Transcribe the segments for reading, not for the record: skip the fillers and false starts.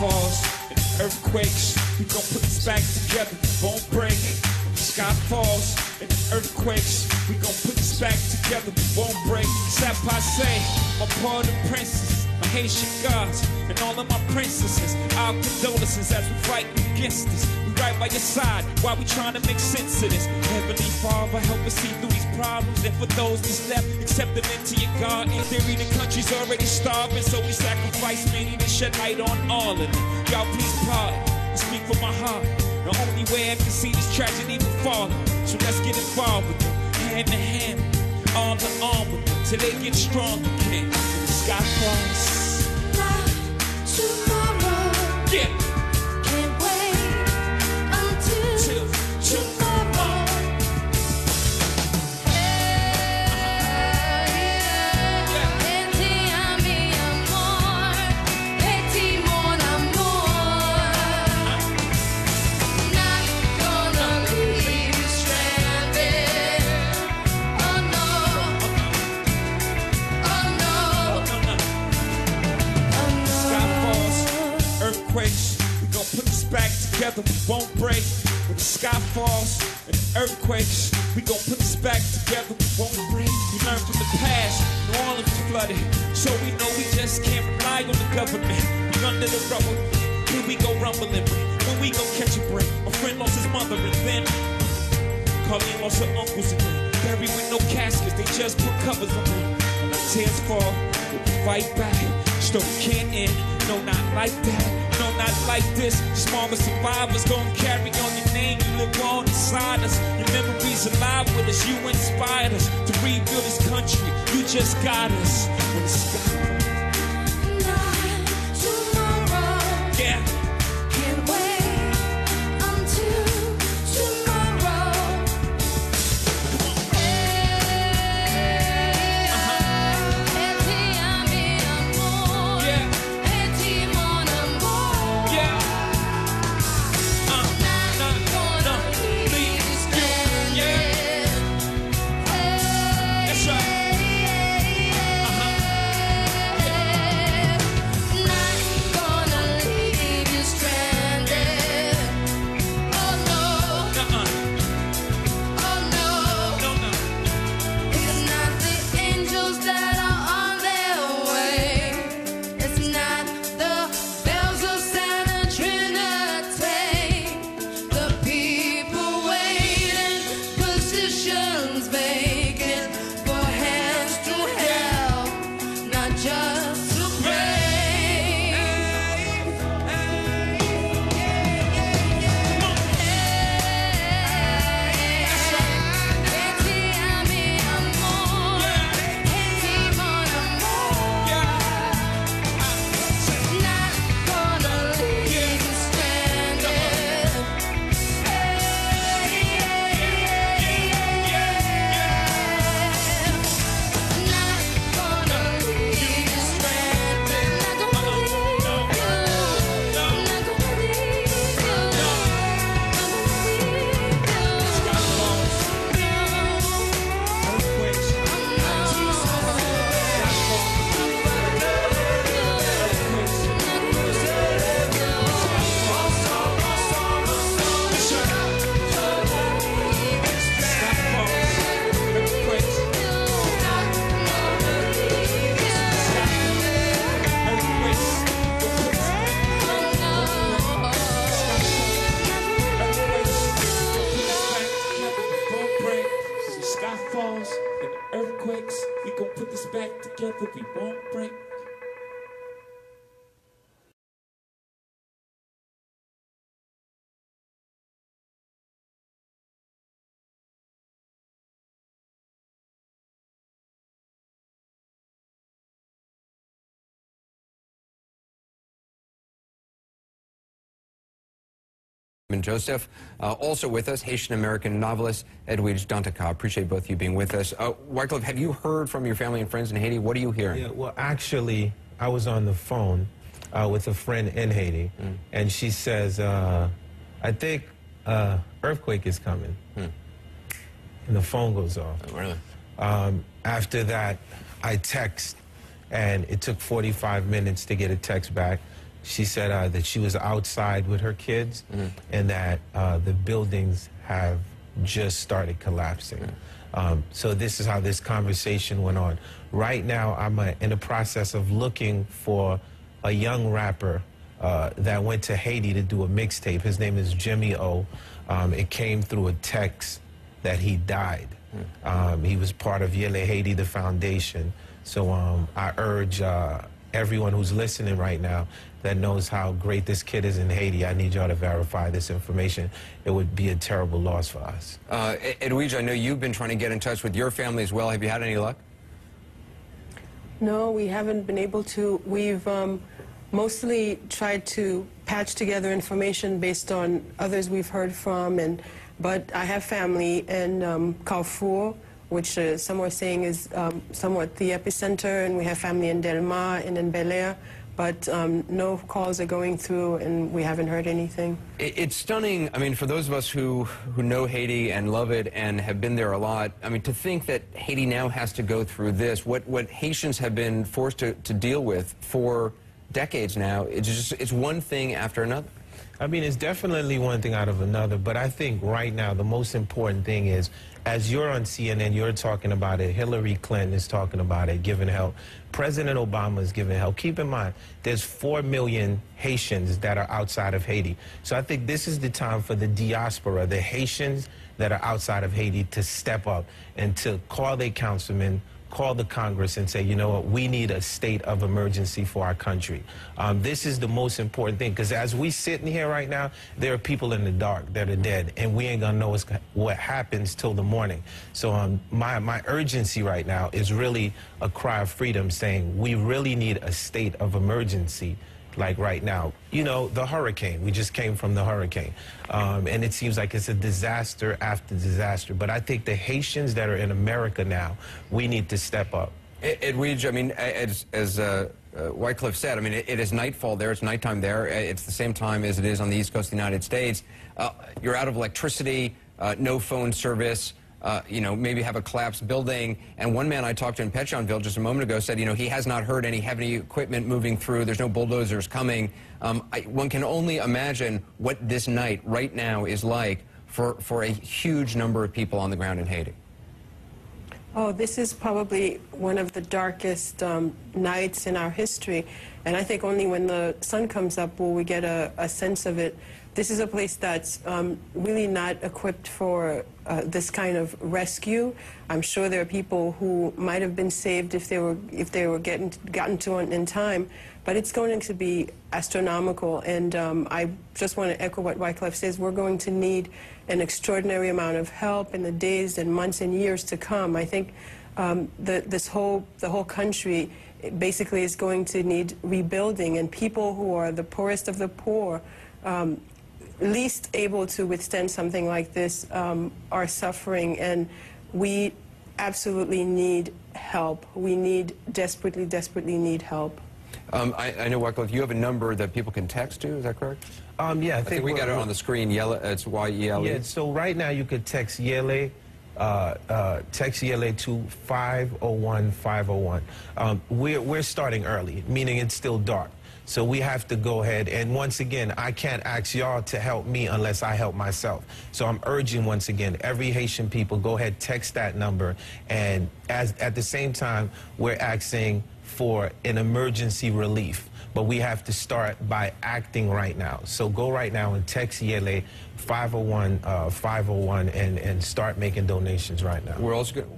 falls and earthquakes, we gon' put this back together, we won't break. When the sky falls and earthquakes, we gon' put this back together, we won't break. Ça passe, my part of princess, my Haitian gods, and all of my princesses. Our condolences as we fight against this. We right by your side while we trying to make sense of this. Heavenly Father, help us see through these problems. And for those that's left, accept them into your God. In theory, the country's already starving, so we sacrifice many to shed light on all of them. Y'all please pardon, I speak from my heart. The only way I can see this tragedy befall. So let's get involved with them, hand in hand, arm to arm with them, till they get strong again. When the sky falls. Not tomorrow. Yeah. Can't wait until tomorrow. We gon' put this back together, we won't break. When the sky falls and earthquakes, we gon' put this back together, we won't break. We learned from the past, New Orleans was flooded, so we know we just can't rely on the government. We under the rubber, here we go rumbling. When we gon' catch a break, a friend lost his mother and then Colleen lost her uncles and then buried with no caskets, they just put covers on them. When our tears fall, we fight back, story can't end, no not like that. No, not like this. Smaller survivors gon' carry on your name. You live on inside us. Your memories alive with us. You inspired us to rebuild this country. You just got us. When the sky falls. Not tomorrow. Yeah. Can't wait until tomorrow. We gon' put this back together, we won't break. Joseph, also with us, Haitian-American novelist Edwidge Dantaka. Appreciate both of you being with us. Wycliffe, have you heard from your family and friends in Haiti? What are you hearing? Yeah, well, actually, I was on the phone with a friend in Haiti, and she says, I think earthquake is coming. And the phone goes off. Oh, really? After that, I text, and it took 45 minutes to get a text back. She said that she was outside with her kids and that the buildings have just started collapsing. So this is how this conversation went on. Right now, I'm in the process of looking for a young rapper that went to Haiti to do a mixtape. His name is Jimmy O. It came through a text that he died. He was part of Yele Haiti, the foundation. So I urge everyone who's listening right now that knows how great this kid is in Haiti, I need y'all to verify this information. It would be a terrible loss for us. Edwige, I know you've been trying to get in touch with your family as well. Have you had any luck? No, we haven't been able to. We've mostly tried to patch together information based on others we've heard from, but I have family in Carrefour, which some are saying is somewhat the epicenter, and we have family in Delma and in Bel Air, but no calls are going through, and we haven't heard anything. It's stunning. I mean, for those of us who know Haiti and love it and have been there a lot, I mean, to think that Haiti now has to go through this, what Haitians have been forced to deal with for decades now, it's one thing after another. I mean, it's definitely one thing out of another, but I think right now the most important thing is, as you're on CNN, you're talking about it, Hillary Clinton is talking about it, giving help. President Obama is giving help. Keep in mind, there's 4 million Haitians that are outside of Haiti. So I think this is the time for the diaspora, the Haitians that are outside of Haiti, to step up and to call their councilmen, call the Congress and say, you know what, we need a state of emergency for our country. This is the most important thing, because as we sit in here right now, there are people in the dark that are dead, and we ain't gonna know what happens till the morning. So my urgency right now is really a cry of freedom, saying we really need a state of emergency. Like right now, you know, the hurricane, we just came from the hurricane, and it seems like it's a disaster after disaster. But I think the Haitians that are in America now, we need to step up. Edwige, I mean, as Wycliffe said, I mean, it is nightfall there, it's nighttime there, it's the same time as it is on the East Coast of the United States. You're out of electricity, no phone service. You know, maybe have a collapsed building. And one man I talked to in Pétionville just a moment ago said, you know, he has not heard any heavy equipment moving through. There's no bulldozers coming. One can only imagine what this night right now is like for a huge number of people on the ground in Haiti. Oh, this is probably one of the darkest nights in our history. And I think only when the sun comes up will we get a sense of it. This is a place that's really not equipped for this kind of rescue. I'm sure there are people who might have been saved if they were gotten to in time, but it's going to be astronomical. And I just want to echo what Wycliffe says. We're going to need an extraordinary amount of help in the days and months and years to come. I think the whole country basically is going to need rebuilding, and people who are the poorest of the poor, least able to withstand something like this, are suffering, and we absolutely need help. We desperately, desperately need help. I know, Wycliffe, you have a number that people can text to, is that correct? Yeah, I think we got it on the screen. It's YELE. Yeah, so right now you could text Yele. Text Yele to 501-501. We're starting early, meaning it's still dark. So we have to go ahead, and once again, I can't ask y'all to help me unless I help myself. So I'm urging, once again, every Haitian people, go ahead, text that number, and at the same time, we're asking for an emergency relief. But we have to start by acting right now. So go right now and text Yele 501-501 and start making donations right now. We're also going.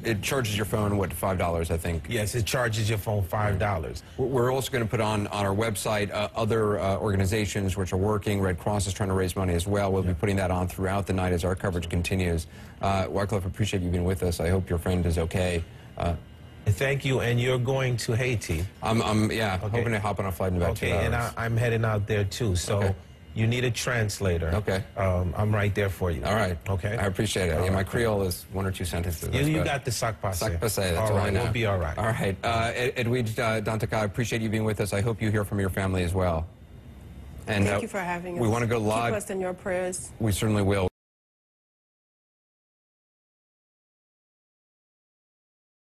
It charges your phone, what, $5, I think? Yes, it charges your phone $5. We're also going to put on our website other organizations which are working. Red Cross is trying to raise money as well. We'll be putting that on throughout the night as our coverage continues. Wycliffe, appreciate you being with us. I hope your friend is okay. Thank you, and you're going to Haiti. I'm hoping to hop on a flight in about 2 hours. And I'm heading out there too, so you need a translator. Okay. I'm right there for you. All right. Okay. I appreciate it. Yeah, my Creole is 1 or 2 sentences. You got the sac passe. Sac passe, that's all I know. We'll be all right. All right. Edwige Dantaka, I appreciate you being with us. I hope you hear from your family as well. And thank you for having us. We want to go live. Keep us in your prayers. We certainly will.